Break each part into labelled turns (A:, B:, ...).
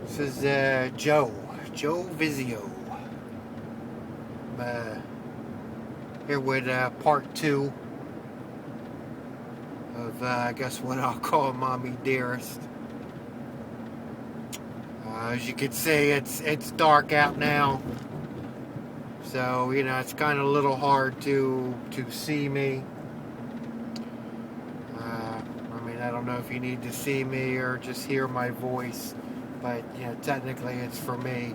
A: This is Joe Vizio. Here with part two of, I guess, what I'll call Mommy Dearest. As you can see, it's dark out now, so it's kind of a little hard to see me. I don't know if you need to see me or just hear my voice, but technically it's for me.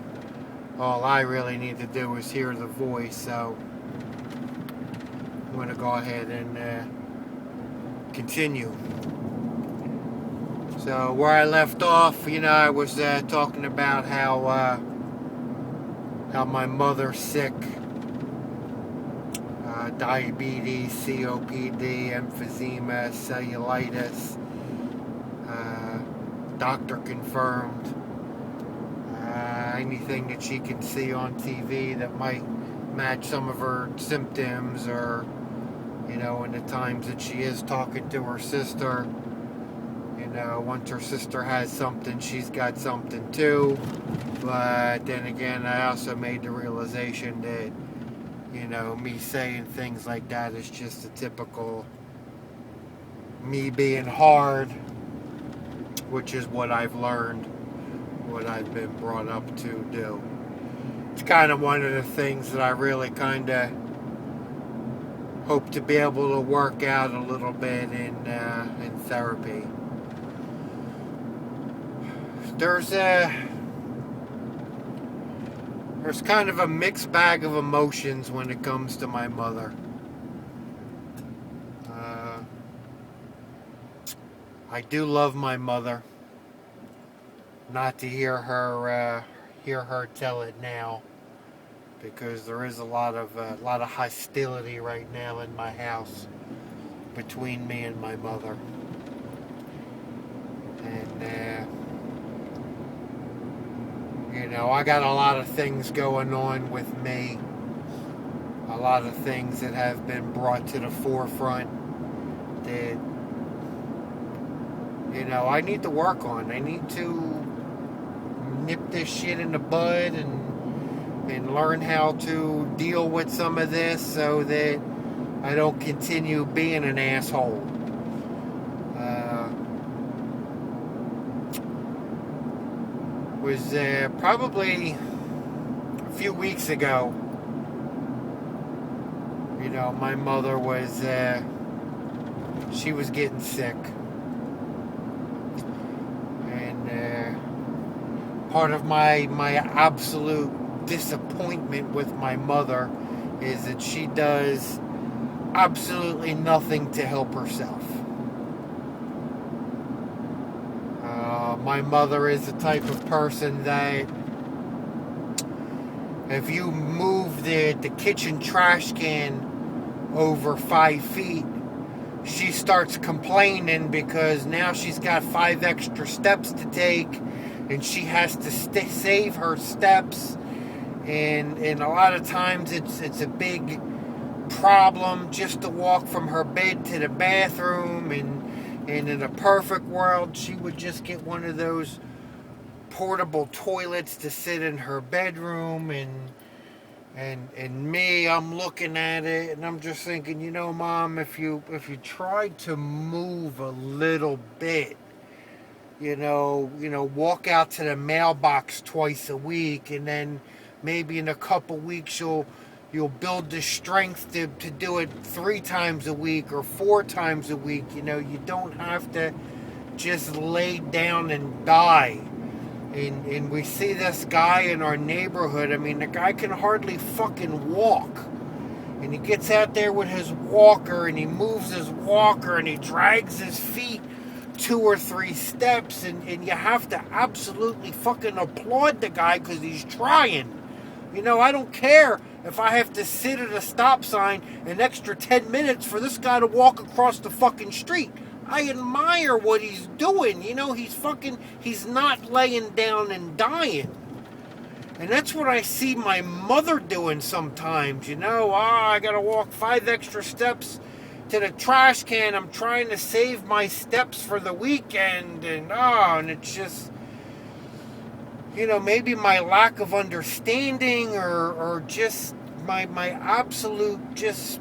A: All I really need to do is hear the voice, so I'm going to go ahead and continue. So where I left off, I was talking about how my mother's sick. Diabetes, COPD, emphysema, cellulitis, doctor confirmed. Anything that she can see on TV that might match some of her symptoms, or in the times that she is talking to her sister, once her sister has something, she's got something too. But then again, I also made the realization that me saying things like that is just a typical me being hard, which is what I've learned, what I've been brought up to do. It's kind of one of the things that I really kind of hope to be able to work out a little bit in therapy. There's kind of a mixed bag of emotions when it comes to my mother. I do love my mother. Not to hear her tell it now, because there is a lot of hostility right now in my house between me and my mother. And I got a lot of things going on with me. A lot of things that have been brought to the forefront that, I need to work on. I need to nip this shit in the bud and learn how to deal with some of this so that I don't continue being an asshole. Was probably a few weeks ago. My mother was she was getting sick, and part of my absolute disappointment with my mother is that she does absolutely nothing to help herself. My mother is the type of person that if you move the kitchen trash can over 5 feet, she starts complaining because now she's got 5 extra steps to take, and she has to save her steps. And a lot of times it's a big problem just to walk from her bed to the bathroom. And in a perfect world, she would just get one of those portable toilets to sit in her bedroom. And me, I'm looking at it and I'm just thinking, Mom, if you tried to move a little bit, walk out to the mailbox twice a week, and then maybe in a couple weeks you'll build the strength to do it 3 times a week or 4 times a week. You don't have to just lay down and die. And we see this guy in our neighborhood. The guy can hardly fucking walk. And he gets out there with his walker, and he moves his walker, and he drags his feet 2 or 3 steps. And you have to absolutely fucking applaud the guy because he's trying. I don't care if I have to sit at a stop sign an extra 10 minutes for this guy to walk across the fucking street. I admire what he's doing. He's not laying down and dying. And that's what I see my mother doing sometimes. I gotta walk 5 extra steps to the trash can. I'm trying to save my steps for the weekend. And it's just, maybe my lack of understanding or just my absolute just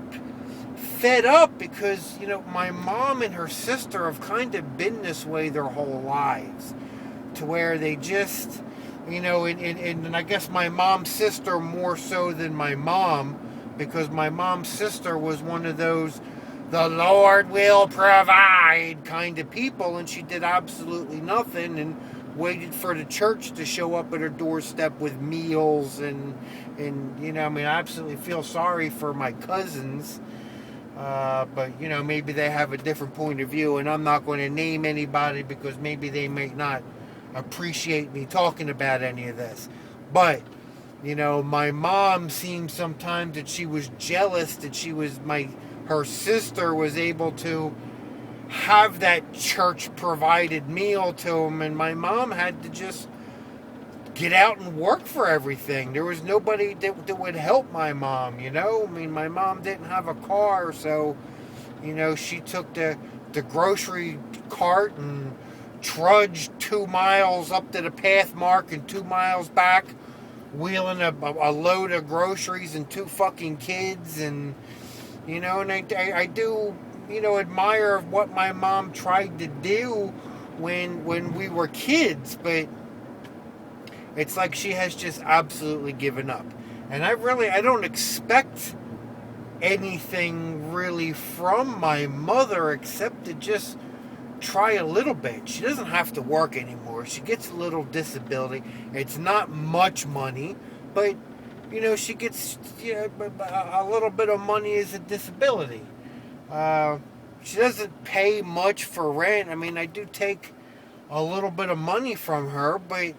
A: fed up because, my mom and her sister have kind of been this way their whole lives to where they just, and I guess my mom's sister more so than my mom because my mom's sister was one of those the Lord will provide kind of people, and she did absolutely nothing and waited for the church to show up at her doorstep with meals and I absolutely feel sorry for my cousins, but maybe they have a different point of view, and I'm not going to name anybody because maybe they may not appreciate me talking about any of this, but my mom seemed sometimes that she was jealous that her sister was able to have that church provided meal to them, and my mom had to just get out and work for everything. There was nobody that would help my mom, my mom didn't have a car, so she took the grocery cart and trudged 2 miles up to the path mark and 2 miles back, wheeling a load of groceries and 2 fucking kids, and and I do admire what my mom tried to do when we were kids, but it's like she has just absolutely given up. And I don't expect anything really from my mother except to just try a little bit. She doesn't have to work anymore. She gets a little disability. It's not much money, but she gets a little bit of money as a disability. She doesn't pay much for rent. I do take a little bit of money from her, but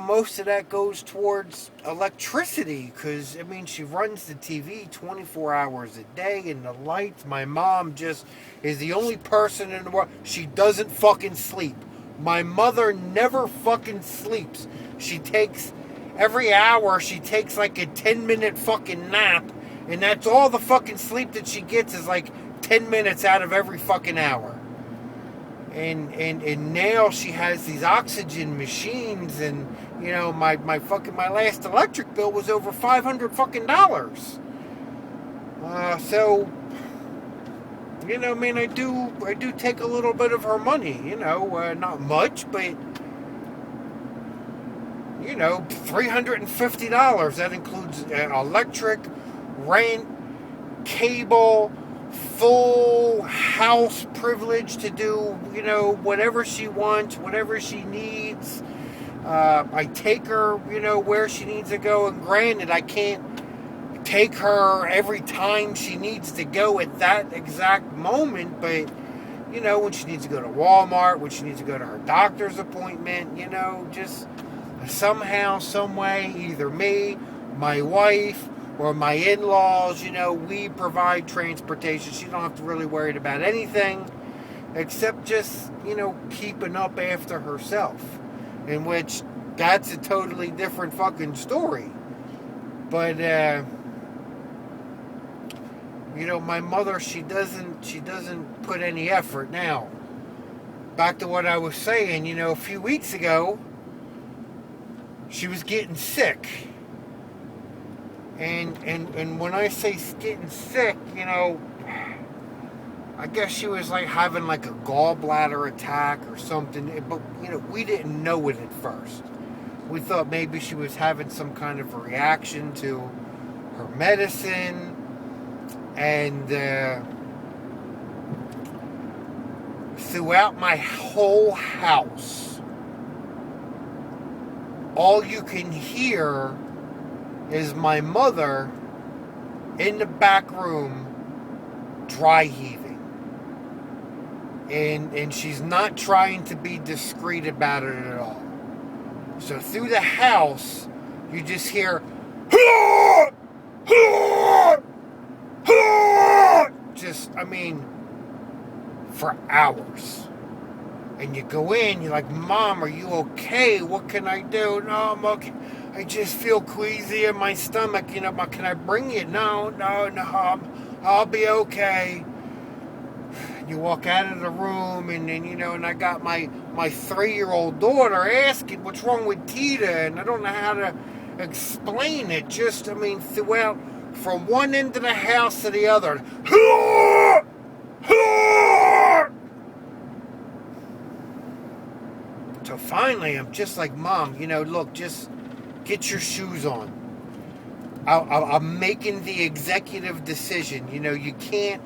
A: most of that goes towards electricity because she runs the TV 24 hours a day and the lights. My mom just is the only person in the world. She doesn't fucking sleep. My mother never fucking sleeps. Every hour she takes like a 10-minute fucking nap, and that's all the fucking sleep that she gets is like 10 minutes out of every fucking hour. And now she has these oxygen machines, and my last electric bill was over $500 fucking dollars. So I do take a little bit of her money, not much, but $350. That includes electric, rent, cable, full house privilege to do, whatever she wants, whatever she needs. I take her, where she needs to go. And granted, I can't take her every time she needs to go at that exact moment, but when she needs to go to Walmart, when she needs to go to her doctor's appointment, just somehow, some way, either me, my wife, or my in-laws, we provide transportation. She don't have to really worry about anything except just, keeping up after herself, in which that's a totally different fucking story. But, my mother, she doesn't put any effort. Now, back to what I was saying, a few weeks ago, she was getting sick. And when I say getting sick, I guess she was like having like a gallbladder attack or something. But, we didn't know it at first. We thought maybe she was having some kind of a reaction to her medicine. And throughout my whole house, all you can hear is my mother in the back room dry heaving. And she's not trying to be discreet about it at all. So through the house, you just hear just, for hours. And you go in, you're like, Mom, are you okay? What can I do? No, I'm okay. I just feel queasy in my stomach. Can I bring you? No, I'll be okay. you walk out of the room, and then, and I got my 3-year-old daughter asking what's wrong with Tita, and I don't know how to explain it. Just, throughout, from one end of the house to the other. So finally, I'm just like, Mom, look, just get your shoes on. I'm making the executive decision. You can't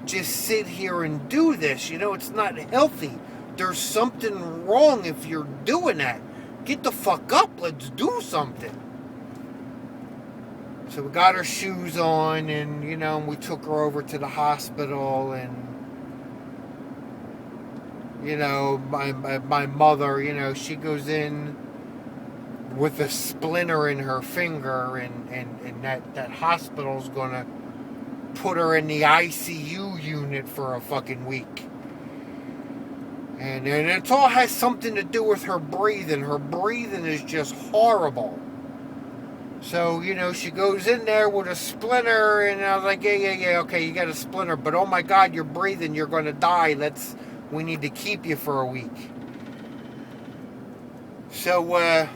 A: just sit here and do this. It's not healthy. There's something wrong if you're doing that. Get the fuck up. Let's do something. So we got her shoes on, and, we took her over to the hospital, and, my mother, she goes in with a splinter in her finger, and that hospital's gonna put her in the ICU unit for a fucking week. And it all has something to do with her breathing. Her breathing is just horrible. So, she goes in there with a splinter, and I was like, yeah, okay, you got a splinter, but oh my God, you're breathing, you're gonna die. We need to keep you for a week. So,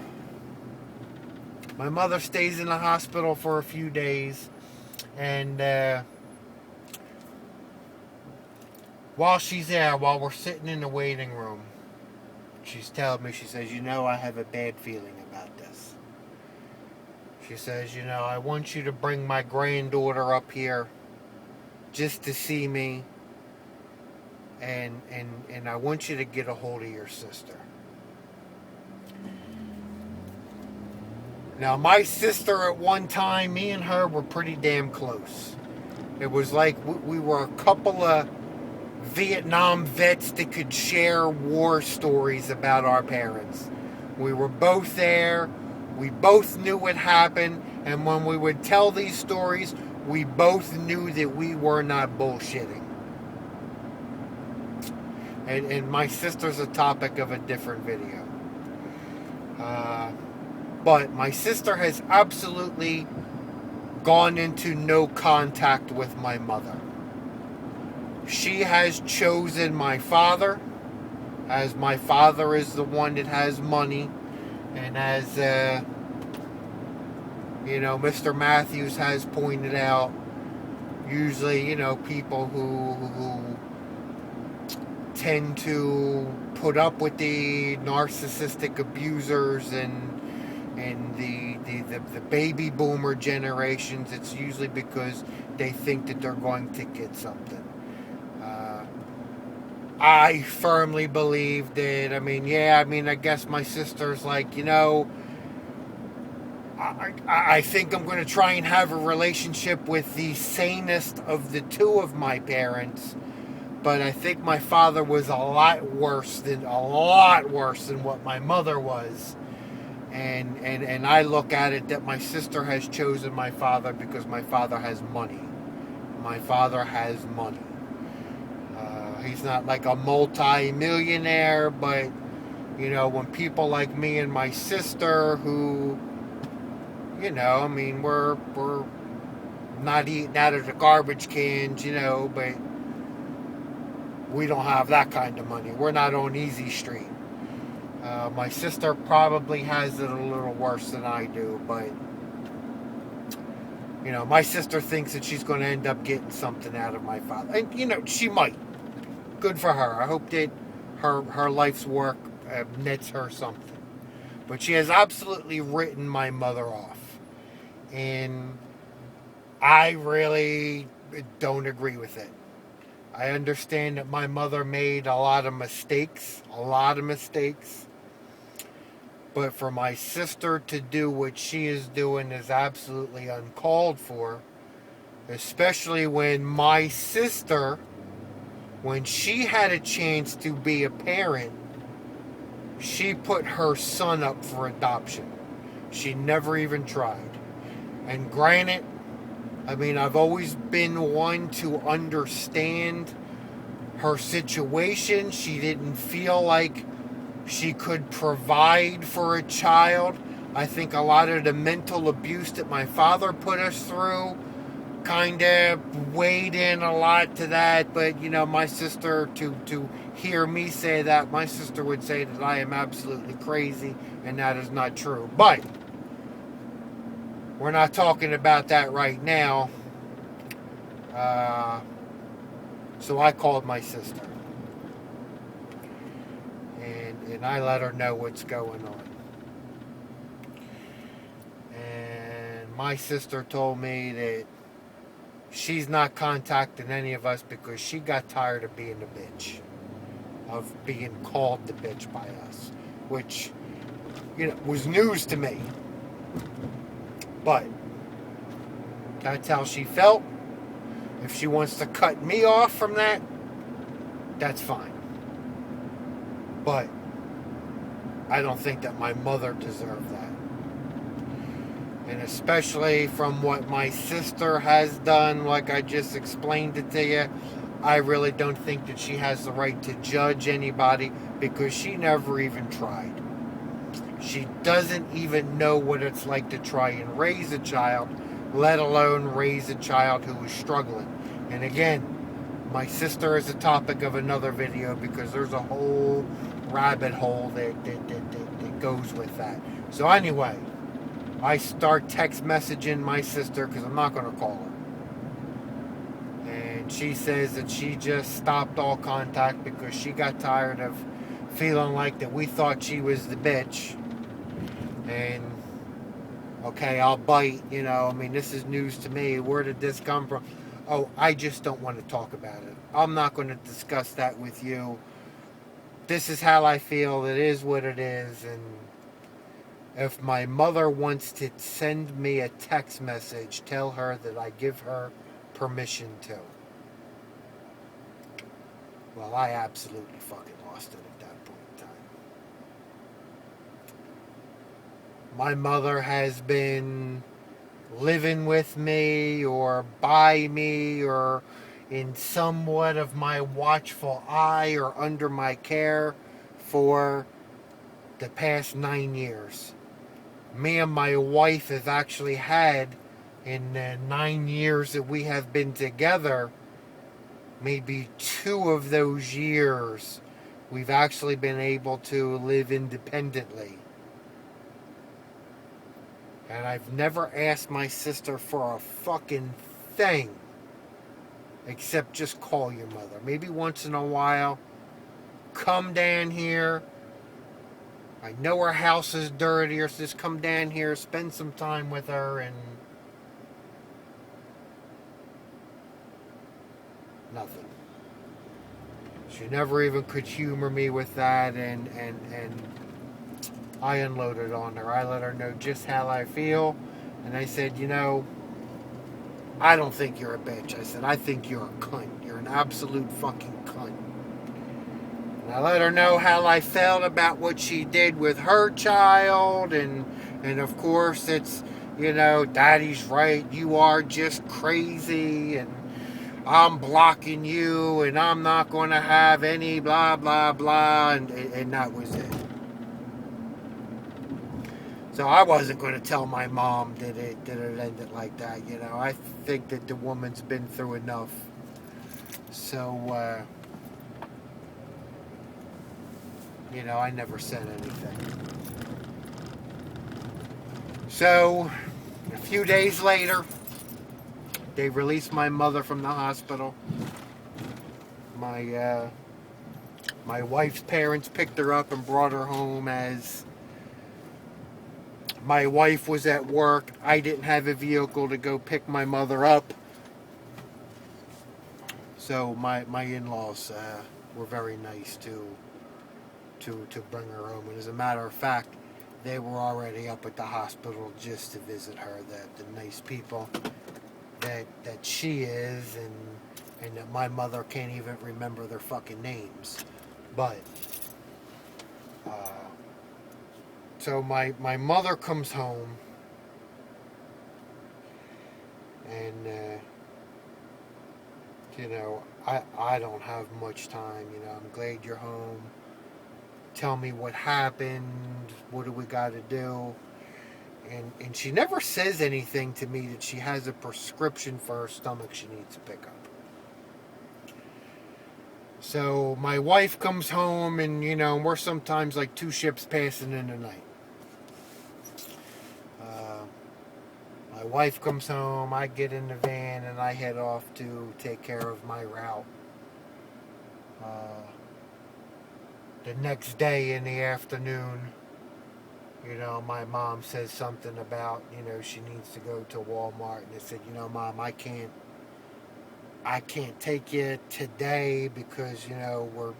A: my mother stays in the hospital for a few days, and while she's there, while we're sitting in the waiting room, she's telling me, she says, I have a bad feeling about this. She says, I want you to bring my granddaughter up here just to see me, and I want you to get a hold of your sister. Now, my sister at one time, me and her were pretty damn close. It was like we were a couple of Vietnam vets that could share war stories about our parents. We were both there. We both knew what happened. And when we would tell these stories, we both knew that we were not bullshitting. And my sister's a topic of a different video. But my sister has absolutely gone into no contact with my mother. She has chosen my father, as my father is the one that has money, and as Mr. Matthews has pointed out, usually people who tend to put up with the narcissistic abusers and the baby boomer generations, it's usually because they think that they're going to get something. I firmly believe that, I guess my sister's like, I think I'm going to try and have a relationship with the sanest of the two of my parents, but I think my father was a lot worse than what my mother was. And I look at it that my sister has chosen my father because my father has money. My father has money. He's not like a multi-millionaire, but, when people like me and my sister who, we're not eating out of the garbage cans, but we don't have that kind of money. We're not on Easy Street. My sister probably has it a little worse than I do, but, my sister thinks that she's going to end up getting something out of my father. And, she might. Good for her. I hope that her life's work nets her something. But she has absolutely written my mother off. And I really don't agree with it. I understand that my mother made a lot of mistakes. But for my sister to do what she is doing is absolutely uncalled for. Especially when my sister, when she had a chance to be a parent, she put her son up for adoption. She never even tried. And granted, I've always been one to understand her situation. She didn't feel like she could provide for a child. I think a lot of the mental abuse that my father put us through kind of weighed in a lot to that, but you know, my sister, to hear me say that, my sister would say that I am absolutely crazy, and that is not true. But we're not talking about that right now. So I called my sister, and I let her know what's going on. And my sister told me that she's not contacting any of us because she got tired of being the bitch, of being called the bitch by us, which, you know, was news to me. But that's how she felt. If she wants to cut me off from that, that's fine. But I don't think that my mother deserved that. And especially from what my sister has done, like I just explained it to you, I really don't think that she has the right to judge anybody because she never even tried. She doesn't even know what it's like to try and raise a child, let alone raise a child who is struggling. And again, my sister is a topic of another video because there's a whole rabbit hole that goes with that. So anyway, I start text messaging my sister because I'm not going to call her. And she says that she just stopped all contact because she got tired of feeling like that we thought she was the bitch. And okay, I'll bite, you know, I mean, this is news to me. Where did this come from? Oh, I just don't want to talk about it. I'm not going to discuss that with you. This is how I feel. It is what it is. And if my mother wants to send me a text message, tell her that I give her permission to. Well, I absolutely fucking lost it at that point in time. My mother has been living with me or by me or in somewhat of my watchful eye or under my care for the past 9 years. Me and my wife have actually had, in the 9 years that we have been together, maybe 2 of those years we've actually been able to live independently. And I've never asked my sister for a fucking thing except just call your mother. Maybe once in a while, come down here. I know her house is dirty, or just come down here, spend some time with her, and nothing. She never even could humor me with that, and I unloaded on her. I let her know just how I feel, and I said, you know, I don't think you're a bitch. I said, I think you're a cunt. You're an absolute fucking cunt. And I let her know how I felt about what she did with her child, and of course it's, you know, Daddy's right, you are just crazy, and I'm blocking you, and I'm not going to have any blah, blah, blah, and that was it. So I wasn't going to tell my mom that it ended like that, you know. I think that the woman's been through enough. So, you know, I never said anything. So, a few days later, they released my mother from the hospital. My wife's parents picked her up and brought her home as my wife was at work. I didn't have a vehicle to go pick my mother up. So my in-laws were very nice to bring her home. And as a matter of fact, they were already up at the hospital just to visit her. The nice people that she is, and that my mother can't even remember their fucking names. But so my mother comes home, and you know, I don't have much time. You know, I'm glad you're home. Tell me what happened. What do we got to do? and she never says anything to me that she has a prescription for her stomach she needs to pick up. So my wife comes home, and we're sometimes like two ships passing in the night. My wife comes home, I get in the van, and I head off to take care of my route. The next day in the afternoon, my mom says something about, she needs to go to Walmart. And I said, Mom, I can't take you today because, we're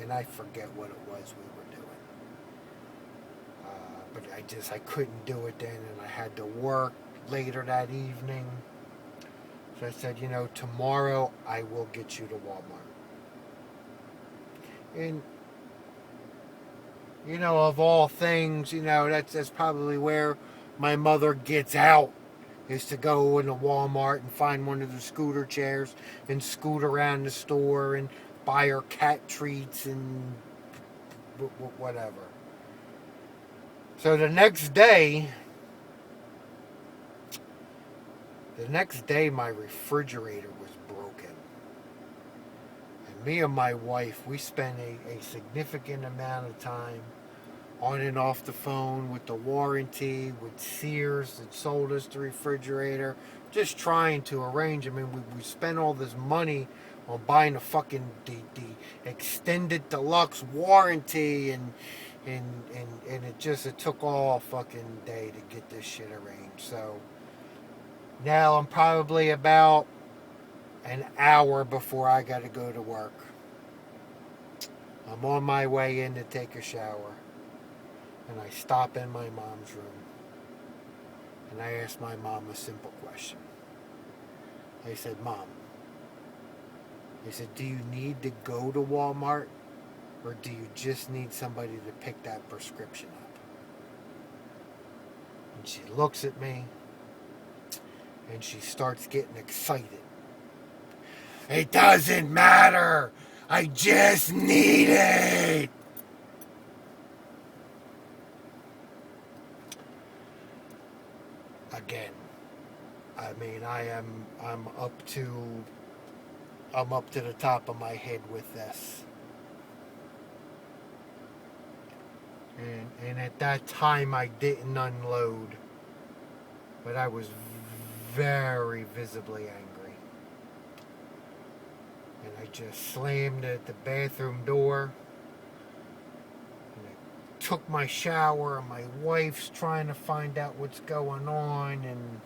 A: and I forget what it was we were doing. But I couldn't do it then, and I had to work later that evening. So I said, tomorrow I will get you to Walmart. And of all things, that's probably where my mother gets out, is to go into Walmart and find one of the scooter chairs and scoot around the store and buy her cat treats and whatever. So the next day, my refrigerator was broken. And me and my wife, we spent a significant amount of time on and off the phone with the warranty, with Sears that sold us the refrigerator, just trying to arrange. I mean, we spent all this money on buying the extended deluxe warranty, and it took all fucking day to get this shit arranged. So now I'm probably about an hour before I got to go to work. I'm on my way in to take a shower. And I stop in my mom's room. And I ask my mom a simple question. I said, Mom, do you need to go to Walmart? Or do you just need somebody to pick that prescription up? And she looks at me. And she starts getting excited. It doesn't matter. I just need it. Again, I mean, I'm up to the top of my head with this. And at that time I didn't unload, but I was very visibly angry. And I just slammed at the bathroom door. And I took my shower, and my wife's trying to find out what's going on. And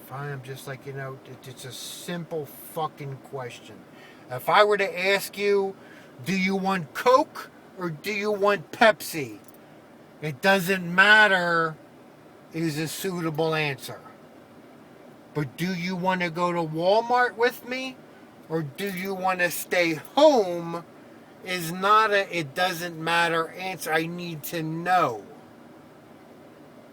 A: finally I'm just like, it's a simple fucking question. If I were to ask you, do you want Coke or do you want Pepsi? It doesn't matter is a suitable answer. But do you want to go to Walmart with me? Or do you want to stay home? Is not a it doesn't matter answer. I need to know.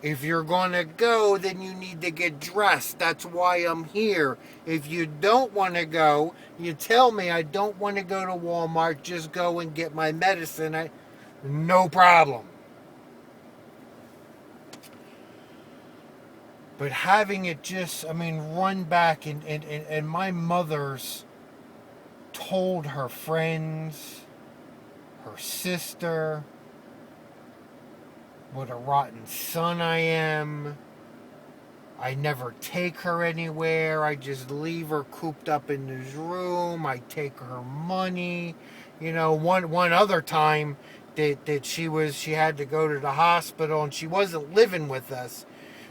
A: If you're going to go, then you need to get dressed. That's why I'm here. If you don't want to go, you tell me I don't want to go to Walmart. Just go and get my medicine. No problem. But having it run back, and my mother's told her friends, her sister, what a rotten son I am. I never take her anywhere. I just leave her cooped up in this room. I take her money. One other time that she had to go to the hospital, and she wasn't living with us.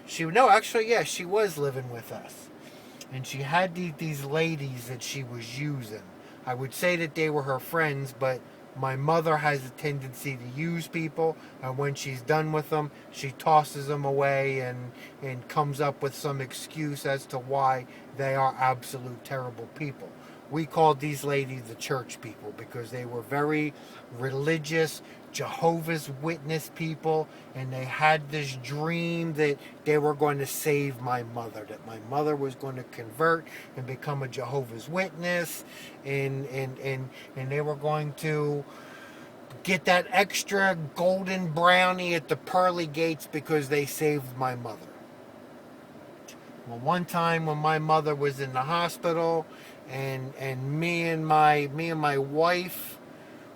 A: She was living with us. And she had these ladies that she was using. I would say that they were her friends, but my mother has a tendency to use people, and when she's done with them, she tosses them away and comes up with some excuse as to why they are absolute terrible people. We called these ladies the church people because they were very religious, Jehovah's Witness people, and they had this dream that they were going to save my mother, that my mother was going to convert and become a Jehovah's Witness, and they were going to get that extra golden brownie at the pearly gates because they saved my mother. Well, one time when my mother was in the hospital, and me and my wife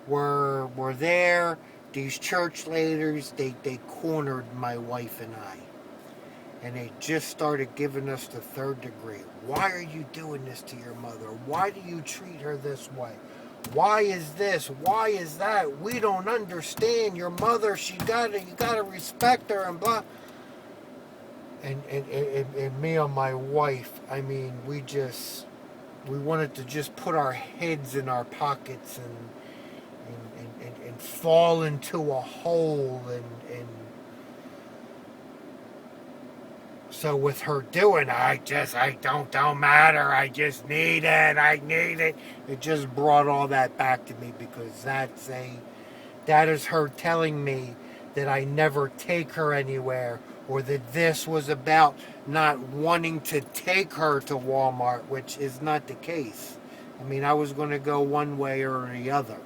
A: were there, these church leaders, they cornered my wife and I. And they just started giving us the third degree. Why are you doing this to your mother? Why do you treat her this way? Why is this? Why is that? We don't understand your mother. You gotta respect her and blah. And me and my wife, I mean, we wanted to just put our heads in our pockets and fall into a hole and so with her doing, I don't matter. I just need it. I need it. It just brought all that back to me because that is her telling me that I never take her anywhere, or that this was about not wanting to take her to Walmart, which is not the case. I mean, I was going to go one way or the other.